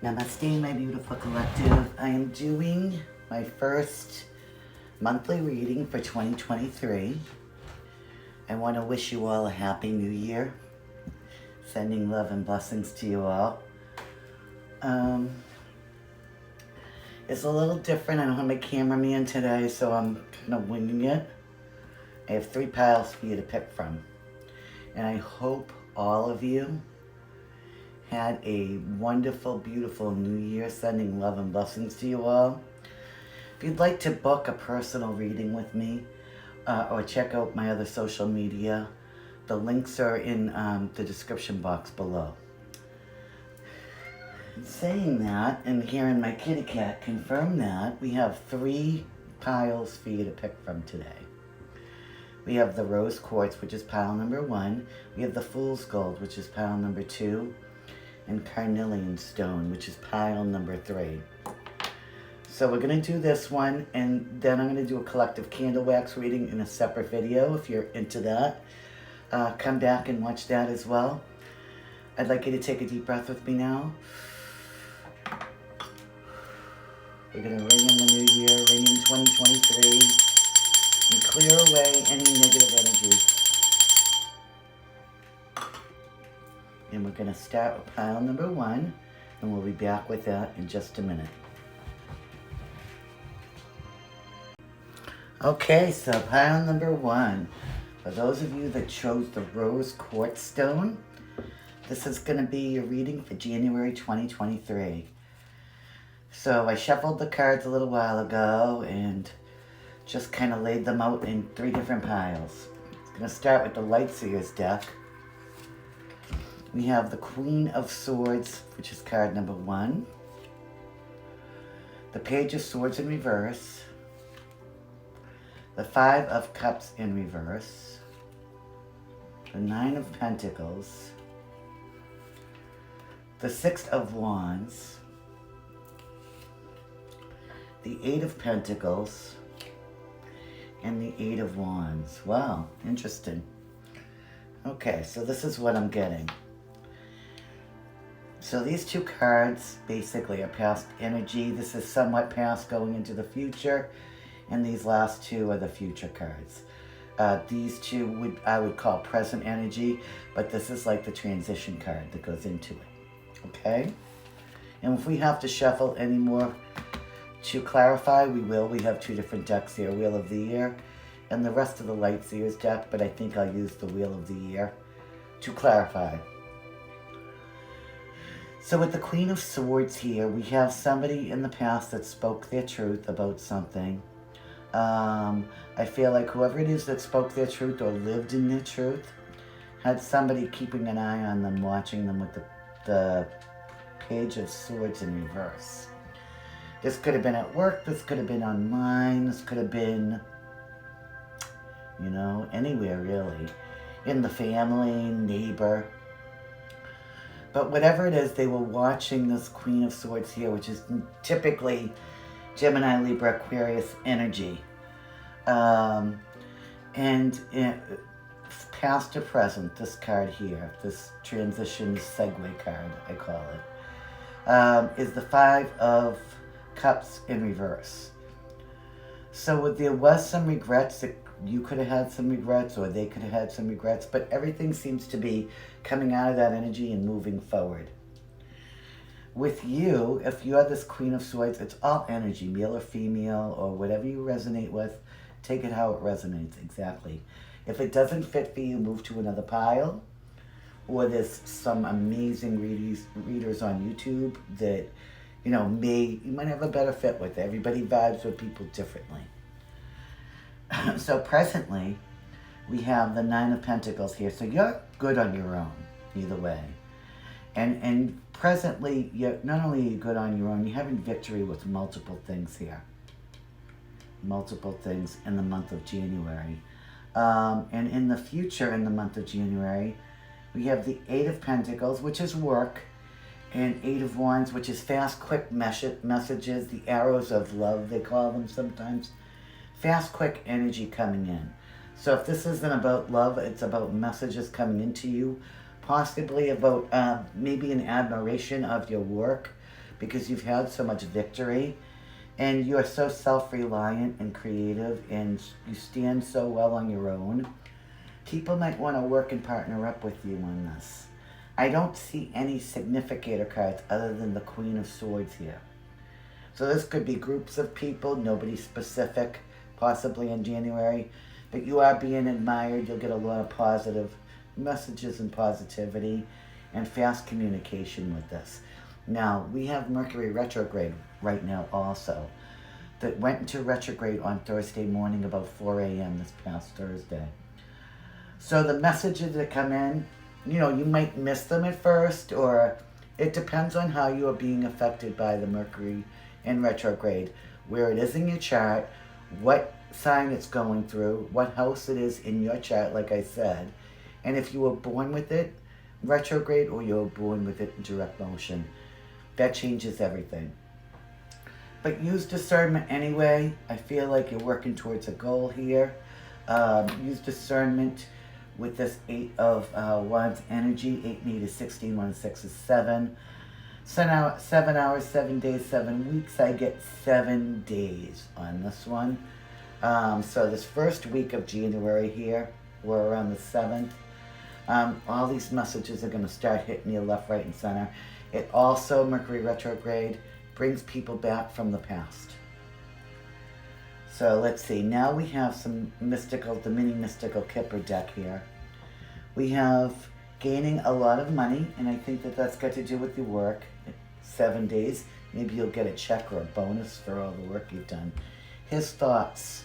Namaste, my beautiful collective. I am doing my first monthly reading for 2023. I want to wish you all a happy new year. Sending love and blessings to you all. It's a little different. I don't have my cameraman today, so I'm kind of winging it. I have 3 piles for you to pick from. And I hope all of you had a wonderful, beautiful new year, sending love and blessings to you all. If you'd like to book a personal reading with me or check out my other social media, the links are in the description box below. Saying that, and hearing my kitty cat confirm that, we have 3 piles for you to pick from today. We have the rose quartz, which is pile number 1. We have the fool's gold, which is pile number 2. And carnelian stone, which is pile number 3. So we're going to do this one, and then I'm going to do a collective candle wax reading in a separate video. If you're into that, come back and watch that as well. I'd like you to take a deep breath with me now. We're going to ring in the new year, ring in 2023, and clear away any negative energy. And we're going to start with pile number 1, and we'll be back with that in just a minute. Okay, so pile number 1. For those of you that chose the rose quartz stone, this is going to be your reading for January 2023. So I shuffled the cards a little while ago and just kind of laid them out in 3 different piles. I'm going to start with the Light Seers deck. We have the Queen of Swords, which is card number 1. The Page of Swords in reverse. The 5 of Cups in reverse. The 9 of Pentacles. The 6 of Wands. The 8 of Pentacles. And the 8 of Wands. Wow, interesting. Okay, so this is what I'm getting. So these 2 cards basically are past energy. This is somewhat past going into the future. And these last 2 are the future cards. These 2 I would call present energy, but this is like the transition card that goes into it. Okay? And if we have to shuffle any more to clarify, we will. We have 2 different decks here, Wheel of the Year and the rest of the Light Seers deck, but I think I'll use the Wheel of the Year to clarify. So with the Queen of Swords here, we have somebody in the past that spoke their truth about something. I feel like whoever it is that spoke their truth or lived in their truth had somebody keeping an eye on them, watching them with the Page of Swords in reverse. This could have been at work, this could have been online, this could have been, you know, anywhere really. In the family, neighbor. But whatever it is, they were watching this Queen of Swords here, which is typically Gemini, Libra, Aquarius energy. Past to present, this card here, this transition segue card, I call it, is the 5 of Cups in reverse. So there was some regrets that you could have had some regrets or they could have had some regrets, but everything seems to be coming out of that energy and moving forward. With you, if you are this Queen of Swords, it's all energy, male or female or whatever you resonate with. Take it how it resonates, exactly. If it doesn't fit for you, move to another pile. Or there's some amazing readers on YouTube that, you know, you might have a better fit with. Everybody vibes with people differently. So presently, we have the 9 of Pentacles here. So you're good on your own, either way. And presently, you're not only are you good on your own, you're having victory with multiple things here. Multiple things in the month of January. And in the future, in the month of January, we have the 8 of Pentacles, which is work, and 8 of Wands, which is fast, quick messages, the arrows of love, they call them sometimes. Fast, quick energy coming in. So if this isn't about love, it's about messages coming into you, possibly about maybe an admiration of your work, because you've had so much victory and you are so self-reliant and creative and you stand so well on your own. People might want to work and partner up with you on this. I don't see any significator cards other than the Queen of Swords here. So this could be groups of people, nobody specific, possibly in January, but you are being admired. You'll get a lot of positive messages and positivity and fast communication with this. Now, we have Mercury retrograde right now also, that went into retrograde on Thursday morning about 4 a.m. this past Thursday. So the messages that come in, you know, you might miss them at first, or it depends on how you are being affected by the Mercury in retrograde, where it is in your chart, what sign it's going through, what house it is in your chart, like I said, and if you were born with it retrograde or you were born with it in direct motion. That changes everything. But use discernment anyway. I feel like you're working towards a goal here. Use discernment with this 8 of Wands energy. 8 and 8 is 16, 1 and 6 is 7. 7 hours, 7 days, 7 weeks. I get 7 days on this one. So this first week of January here, we're around the 7th. All these messages are going to start hitting you left, right, and center. It also, Mercury retrograde, brings people back from the past. So let's see. Now we have some mystical, the mini mystical Kipper deck here. We have gaining a lot of money, and I think that that's got to do with your work. 7 days. Maybe you'll get a check or a bonus for all the work you've done. His thoughts.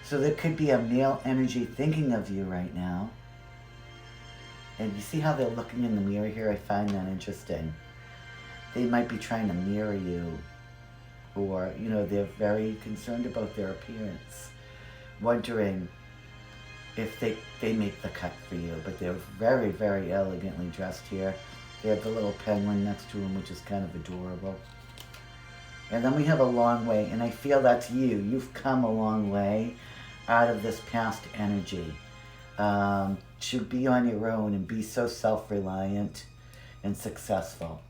So there could be a male energy thinking of you right now. And you see how they're looking in the mirror here? I find that interesting. They might be trying to mirror you, or, you know, they're very concerned about their appearance, wondering if they make the cut for you. But they're very, very elegantly dressed here. They have the little penguin next to them, which is kind of adorable. And then we have a long way, and I feel that's you. You've come a long way out of this past energy. To be on your own and be so self-reliant and successful.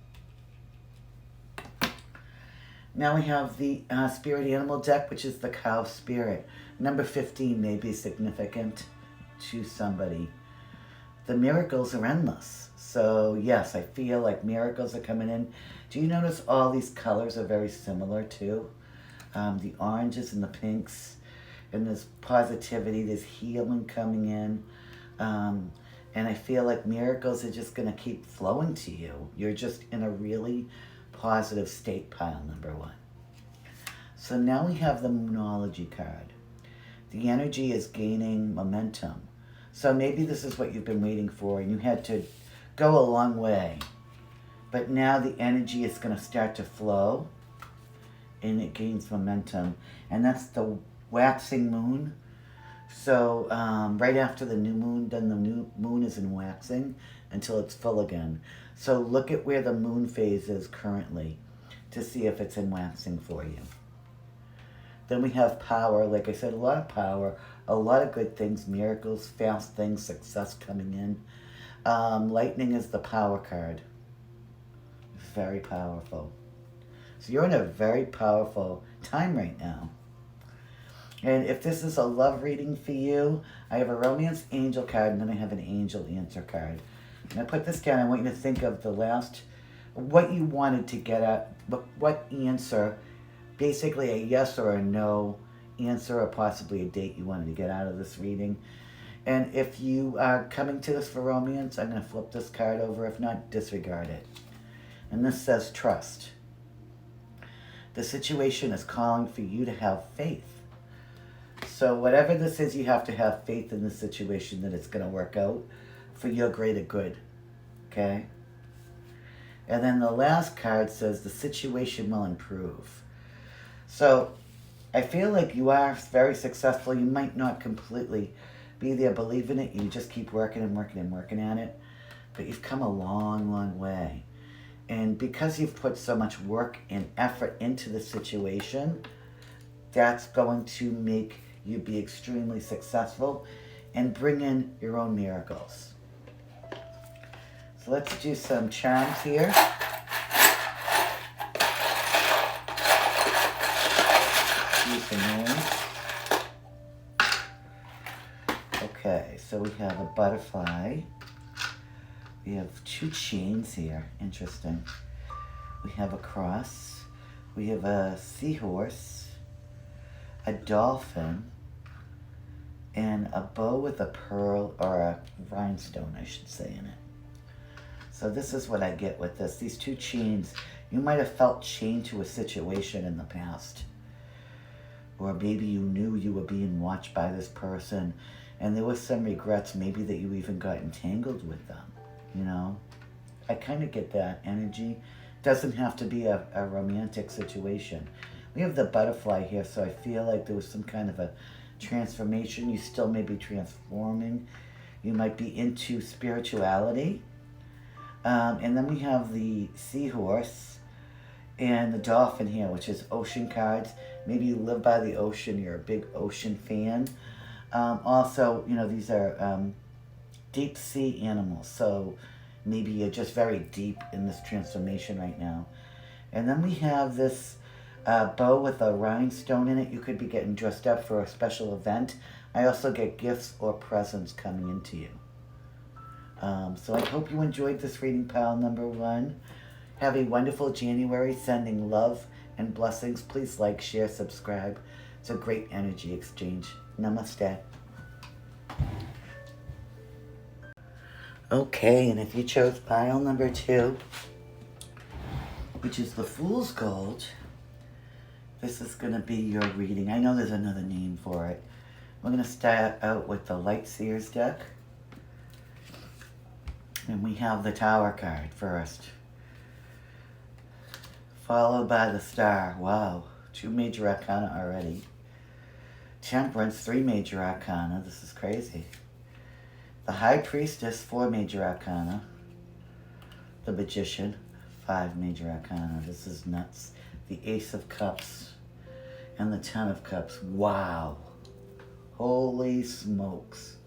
Now we have the spirit animal deck, which is the cow spirit. Number 15 may be significant to somebody. The miracles are endless. So yes, I feel like miracles are coming in. Do you notice all these colors are very similar too? The oranges and the pinks. And there's positivity, there's healing coming in. And I feel like miracles are just going to keep flowing to you. You're just in a really positive state, pile number 1. So now we have the Moonology card. The energy is gaining momentum. So maybe this is what you've been waiting for and you had to go a long way. But now the energy is going to start to flow and it gains momentum. And that's the waxing moon. So right after the new moon, then the new moon is in waxing until it's full again. So look at where the moon phase is currently to see if it's in waxing for you. Then we have power. Like I said, a lot of power, a lot of good things, miracles, fast things, success coming in. Lightning is the power card. Very powerful. So you're in a very powerful time right now. And if this is a love reading for you, I have a romance angel card and then I have an angel answer card. And I put this down, I want you to think of the last, what you wanted to get at, what answer, basically a yes or a no answer or possibly a date you wanted to get out of this reading. And if you are coming to this for romance, I'm going to flip this card over. If not, disregard it. And this says trust. The situation is calling for you to have faith. So whatever this is, you have to have faith in the situation that it's going to work out for your greater good. Okay? And then the last card says the situation will improve. So I feel like you are very successful. You might not completely be there, believe in it. You just keep working and working and working at it. But you've come a long, long way. And because you've put so much work and effort into the situation, that's going to make you be extremely successful and bring in your own miracles. So let's do some charms here. we have a butterfly. We have 2 chains here. Interesting. We have a cross. We have a seahorse, a dolphin, and a bow with a pearl or a rhinestone, I should say, in it. So this is what I get with this. These 2 chains, you might have felt chained to a situation in the past. Or maybe you knew you were being watched by this person and there was some regrets, maybe that you even got entangled with them, you know? I kind of get that energy. Doesn't have to be a romantic situation. We have the butterfly here, so I feel like there was some kind of a transformation. You still may be transforming. You might be into spirituality. And then we have the seahorse and the dolphin here, which is ocean cards. Maybe you live by the ocean, you're a big ocean fan. Also, you know, these are deep sea animals, so maybe you're just very deep in this transformation right now. And then we have this bow with a rhinestone in it. You could be getting dressed up for a special event. I also get gifts or presents coming into you. So I hope you enjoyed this reading, pile number 1. Have a wonderful January, sending love and blessings. Please like, share, subscribe. It's a great energy exchange. Namaste. Okay, and if you chose pile number 2, which is the Fool's Gold, this is going to be your reading. I know there's another name for it. We're going to start out with the Light Seers deck. And we have the Tower card first, followed by the Star. Wow, 2 major arcana already. Temperance, 3 major arcana. This is crazy. The High Priestess, 4 major arcana. The Magician, 5 major arcana. This is nuts. The Ace of Cups and the Ten of Cups. Wow. Holy smokes.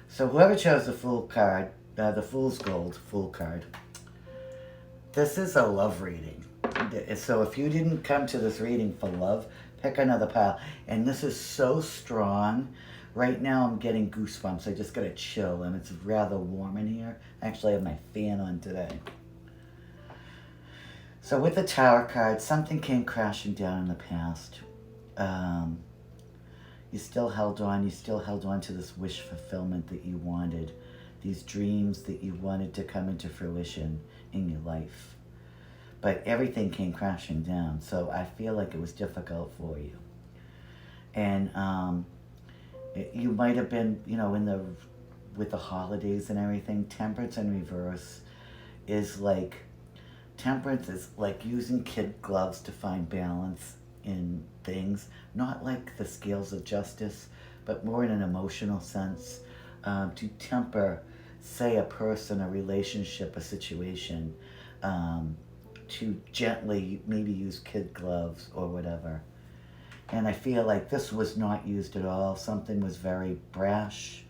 So whoever chose the Fool card, the Fool's Gold Fool card, this is a love reading. So if you didn't come to this reading for love, pick another pile. And this is so strong. Right now I'm getting goosebumps. I just got a chill, and it's rather warm in here. I actually have my fan on today. So with the Tower card, something came crashing down in the past. You still held on. You still held on to this wish fulfillment that you wanted. These dreams that you wanted to come into fruition in your life. But everything came crashing down. So I feel like it was difficult for you. And you might have been, you know, with the holidays and everything, Temperance in reverse is like, Temperance is like using kid gloves to find balance in things. Not like the scales of justice, but more in an emotional sense. To temper, say, a person, a relationship, a situation, to gently maybe use kid gloves or whatever. And I feel like this was not used at all. Something was very brash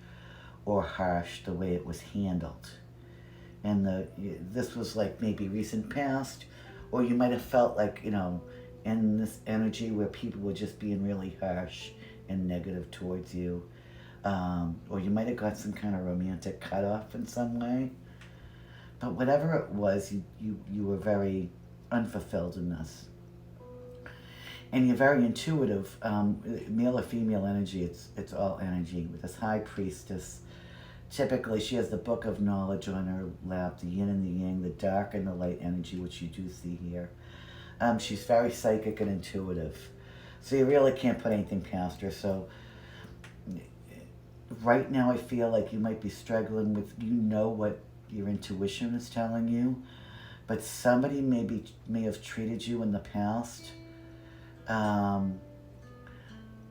or harsh the way it was handled. And this was like maybe recent past, or you might have felt like, you know, in this energy where people were just being really harsh and negative towards you. Or you might have got some kind of romantic cutoff in some way. But whatever it was, you were very unfulfilled in this. And you're very intuitive, male or female energy, it's all energy. With this High Priestess, typically she has the Book of Knowledge on her lap, the yin and the yang, the dark and the light energy, which you do see here. She's very psychic and intuitive. So you really can't put anything past her. So right now I feel like you might be struggling with, you know what your intuition is telling you, but somebody may have treated you in the past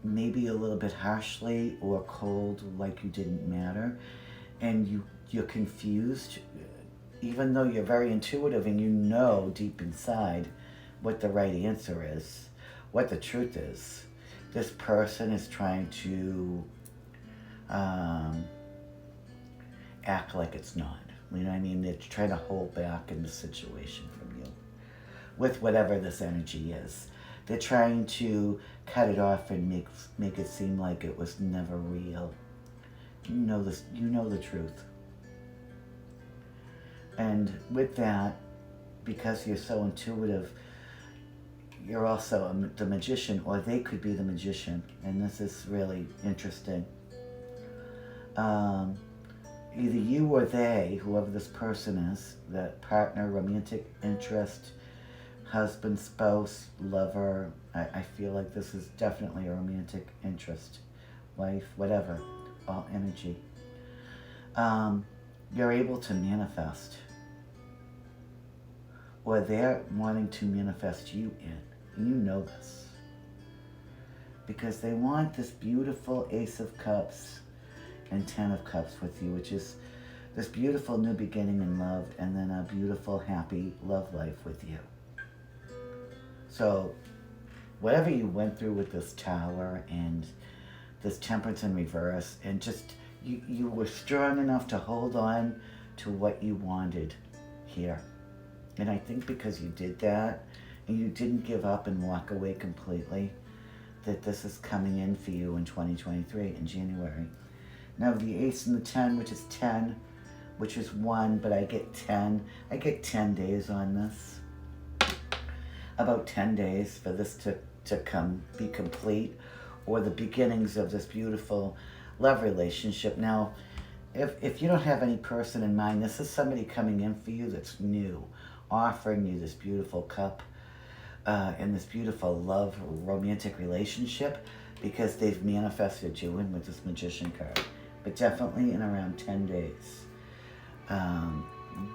maybe a little bit harshly or cold, like you didn't matter, and you're confused, even though you're very intuitive and you know deep inside what the right answer is, what the truth is. This person is trying to act like it's not. You know what I mean? They're trying to hold back in the situation from you with whatever this energy is. They're trying to cut it off and make it seem like it was never real. You know this. You know the truth. And with that, because you're so intuitive, you're also the magician, or they could be the magician. And this is really interesting. Either you or they, whoever this person is, that partner, romantic interest, husband, spouse, lover, I feel like this is definitely a romantic interest, wife, whatever, all energy. You're able to manifest, or they're wanting to manifest you in, and you know this, because they want this beautiful Ace of Cups and 10 of Cups with you, which is this beautiful new beginning in love, and then a beautiful, happy love life with you. So whatever you went through with this Tower and this Temperance in reverse, and just you were strong enough to hold on to what you wanted here. And I think because you did that, and you didn't give up and walk away completely, that this is coming in for you in 2023 in January. Now the Ace and the 10, which is 10, which is 1, but I get 10. I get 10 days on this. About 10 days for this to be complete, or the beginnings of this beautiful love relationship. Now, if you don't have any person in mind, this is somebody coming in for you that's new, offering you this beautiful cup and this beautiful love, romantic relationship, because they've manifested you in with this Magician card. But definitely in around 10 days.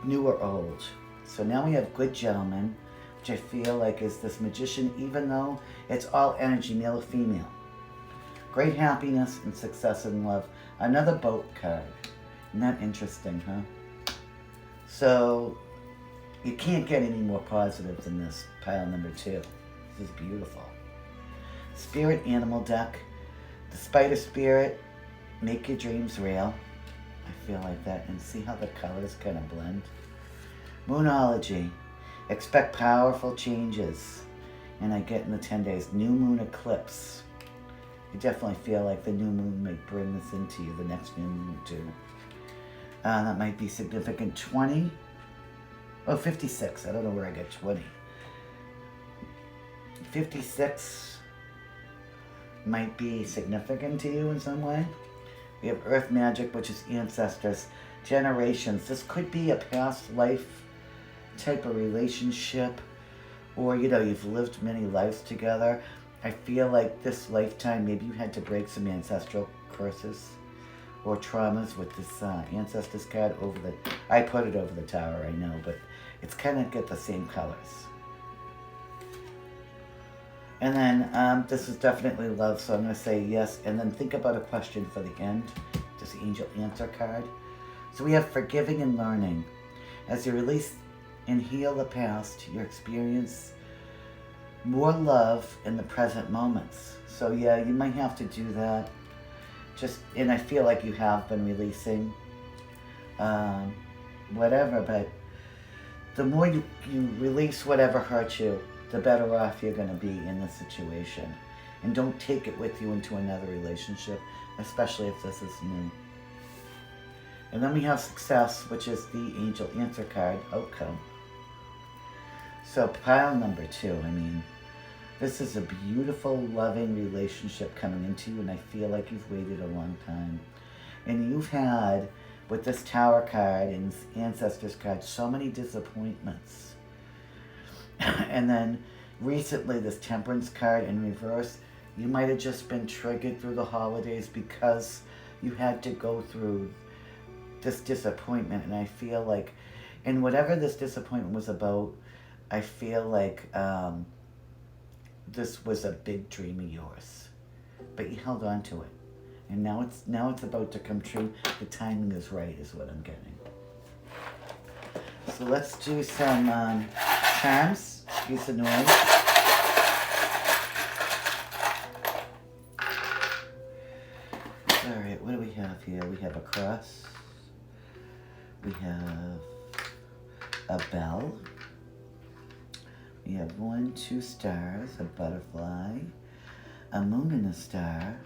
New or old. So now we have Good Gentleman, which I feel like is this Magician, even though it's all energy, male or female. Great happiness and success in love. Another Boat card. Isn't that interesting, huh? So you can't get any more positive than this pile number 2. This is beautiful. Spirit Animal deck. The Spider Spirit. Make your dreams real. I feel like that. And see how the colors kind of blend. Moonology. Expect powerful changes. And I get in the 10 days. New moon eclipse. You definitely feel like the new moon may bring this into you. The next new moon too. That might be significant. 20. Oh, 56. I don't know where I get 20. 56 might be significant to you in some way. We have Earth Magic, which is ancestors, generations. This could be a past life type of relationship, or, you know, you've lived many lives together. I feel like this lifetime, maybe you had to break some ancestral curses or traumas with this ancestors card over the... I put it over the Tower, I know, but it's kind of get the same colors. And then this is definitely love, so I'm going to say yes. And then think about a question for the end. This Angel Answer card. So we have forgiving and learning. As you release and heal the past, you experience more love in the present moments. So yeah, you might have to do that. And I feel like you have been releasing whatever, but the more you release whatever hurt you, the better off you're going to be in this situation. And don't take it with you into another relationship, especially if this is new. And then we have success, which is the Angel Answer card, outcome. So pile number 2, I mean, this is a beautiful, loving relationship coming into you, and I feel like you've waited a long time. And you've had, with this Tower card and this Ancestors card, so many disappointments. And then recently, this Temperance card in reverse, you might have just been triggered through the holidays because you had to go through this disappointment. And I feel like, and whatever this disappointment was about, I feel like this was a big dream of yours, but you held on to it, and now it's about to come true. The timing is right, is what I'm getting. So let's do some charms. Excuse the noise. All right, what do we have here? We have a cross. We have a bell. We have 1, 2 stars, a butterfly, a moon and a star,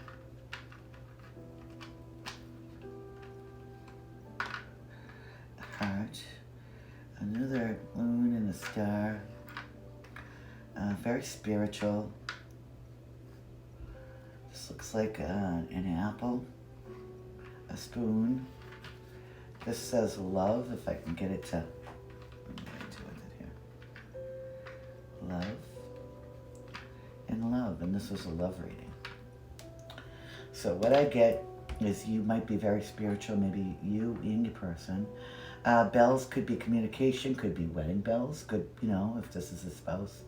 Another moon and a star. Very spiritual. This looks like an apple, a spoon. This says love, if I can get it to, what am I doing it here? Love and love, and this is a love reading. So what I get is you might be very spiritual, maybe you and your person. Bells could be communication, could be wedding bells, could, you know, if this is a spouse.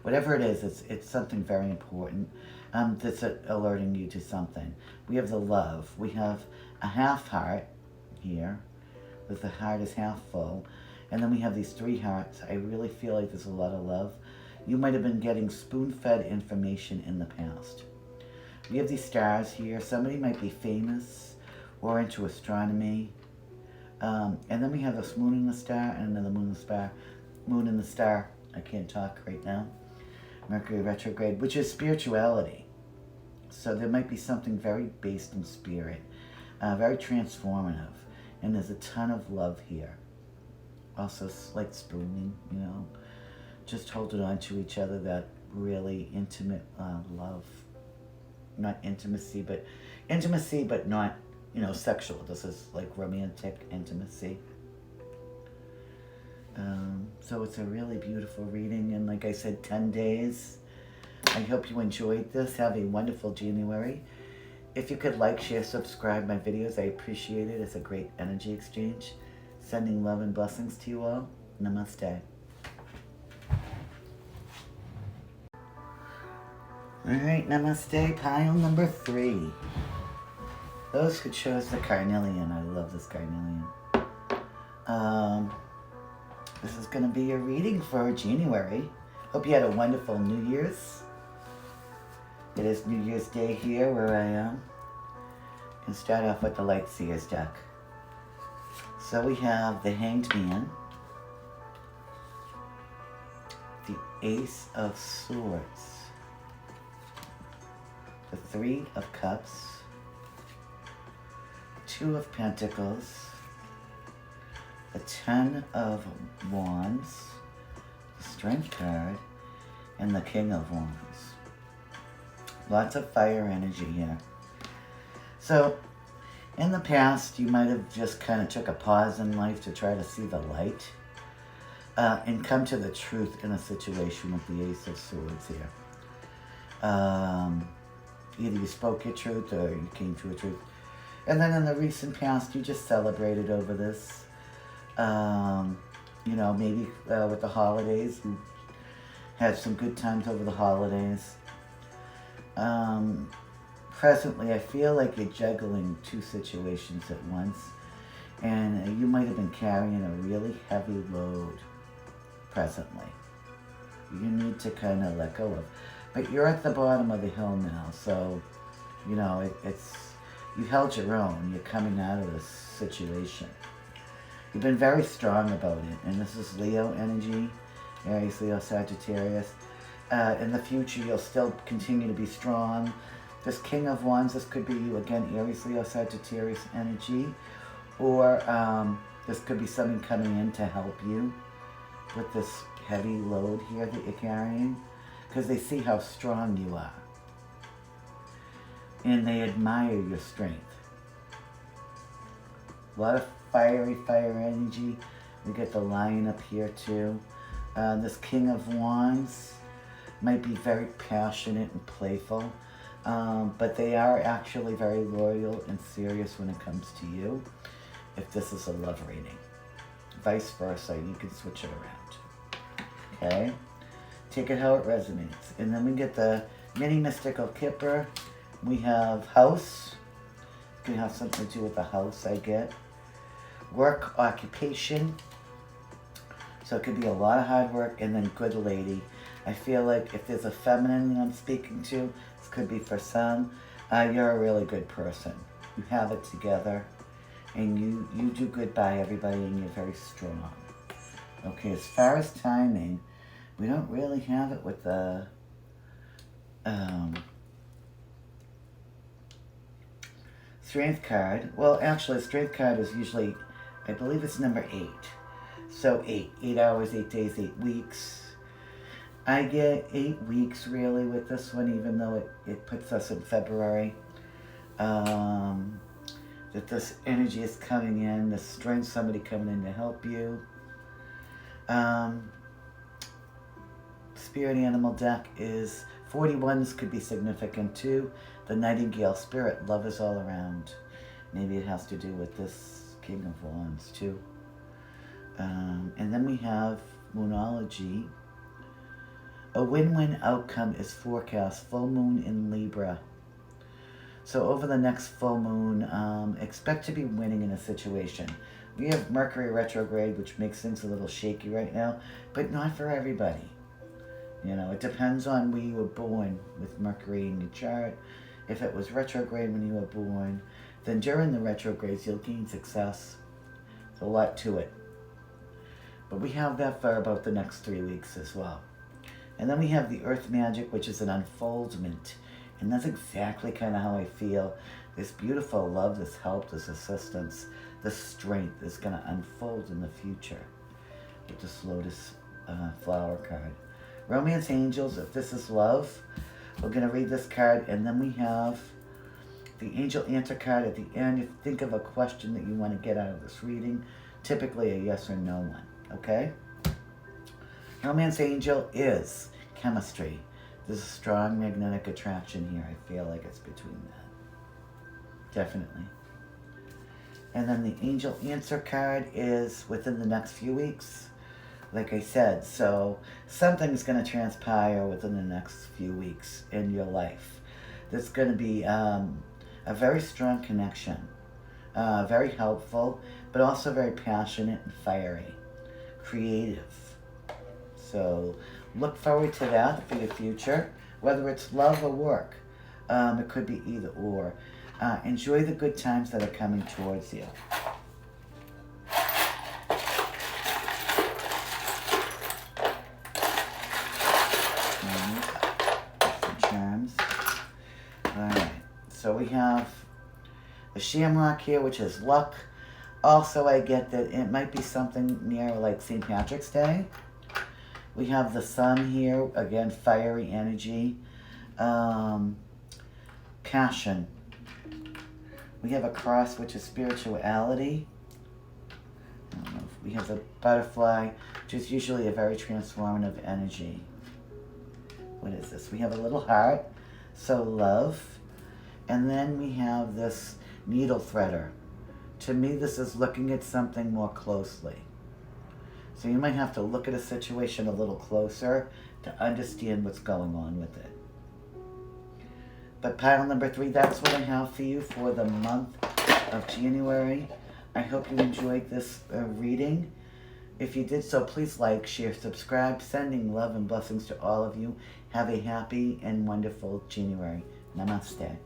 Whatever it is, it's something very important that's alerting you to something. We have the love. We have a half heart here, with the heart is half full. And then we have these 3 hearts. I really feel like there's a lot of love. You might have been getting spoon-fed information in the past. We have these stars here. Somebody might be famous or into astronomy. And then we have this moon and the star and another moon and the star. Moon and the star. I can't talk right now. Mercury retrograde, which is spirituality. So there might be something very based in spirit, very transformative. And there's a ton of love here. Also, like spooning, you know, just holding on to each other, that really intimate love. Not intimacy, but not, you know, sexual. This is like romantic intimacy. So it's a really beautiful reading, and like I said, 10 days. I hope you enjoyed this. Have a wonderful January. If you could like, share, subscribe my videos, I appreciate it. It's a great energy exchange. Sending love and blessings to you all. Namaste. Alright, namaste, pile number 3. Those who chose the carnelian. I love this carnelian. This is going to be your reading for January. Hope you had a wonderful New Year's. It is New Year's Day here where I am. You can start off with the Light Seer's deck. So we have the Hanged Man, the Ace of Swords, the 3 of Cups, 2 of Pentacles, the 10 of Wands, the Strength card, and the King of Wands. Lots of fire energy here. So, in the past, you might have just kind of took a pause in life to try to see the light and come to the truth in a situation with the Ace of Swords here. Either you spoke your truth or you came to a truth. And then in the recent past, you just celebrated over this. You know, maybe with the holidays, you had some good times over the holidays. Presently, I feel like you're juggling 2 situations at once, and you might have been carrying a really heavy load presently. You need to kind of let go of. But you're at the bottom of the hill now, so, you know, you held your own. You're coming out of this situation. You've been very strong about it, and this is Leo energy, Aries, Leo, Sagittarius. In the future, you'll still continue to be strong. This King of Wands, this could be you again, Aries, Leo, Sagittarius energy, or this could be something coming in to help you with this heavy load here that you're carrying, because they see how strong you are, and they admire your strength. A lot of fire energy. We get the Lion up here too. This King of Wands might be very passionate and playful, but they are actually very loyal and serious when it comes to you, if this is a love reading. Vice versa, you can switch it around. Okay? Take it how it resonates. And then we get the Mini Mystical Kipper. We have House. It can have something to do with the house, I get. Work, occupation. So it could be a lot of hard work, and then good lady. I feel like if there's a feminine that I'm speaking to, this could be for some, you're a really good person. You have it together, and you do good by everybody, and you're very strong. Okay, as far as timing, we don't really have it with the Strength card. Well, actually, the Strength card is usually, I believe it's number 8. So 8 hours, 8 days, 8 weeks. I get 8 weeks really with this one, even though it puts us in February. That this energy is coming in, the strength, somebody coming in to help you. Spirit animal deck is 41s, could be significant too. The Nightingale spirit, love is all around. Maybe it has to do with this King of Wands too. And then we have Moonology. A win-win outcome is forecast. Full moon in Libra. So over the next full moon, expect to be winning in a situation. We have Mercury retrograde, which makes things a little shaky right now, but not for everybody. You know, it depends on where you were born with Mercury in your chart. If it was retrograde when you were born, then during the retrogrades, you'll gain success. There's a lot to it. But we have that for about the next 3 weeks as well. And then we have the Earth Magic, which is an unfoldment. And that's exactly kind of how I feel. This beautiful love, this help, this assistance, this strength is going to unfold in the future with this Lotus flower card. Romance Angels, if this is love, we're going to read this card. And then we have the Angel Answer card at the end. If you think of a question that you want to get out of this reading, typically a yes or no one, okay? Romance Angel is chemistry. There's a strong magnetic attraction here. I feel like it's between that. Definitely. And then the Angel Answer card is within the next few weeks. Like I said, so something's going to transpire within the next few weeks in your life. There's going to be a very strong connection. Very helpful, but also very passionate and fiery. Creative. So look forward to that for your future, whether it's love or work. It could be either or. Enjoy the good times that are coming towards you. Some charms. Alright, so we have the Shamrock here, which is luck. Also, I get that it might be something near like St. Patrick's Day. We have the Sun here, again, fiery energy, passion. We have a Cross, which is spirituality. I don't know if we have the Butterfly, which is usually a very transformative energy. What is this? We have a little heart, so love. And then we have this Needle Threader. To me, this is looking at something more closely. So you might have to look at a situation a little closer to understand what's going on with it. But pile number 3, that's what I have for you for the month of January. I hope you enjoyed this reading. If you did so, please like, share, subscribe. Sending love and blessings to all of you. Have a happy and wonderful January. Namaste.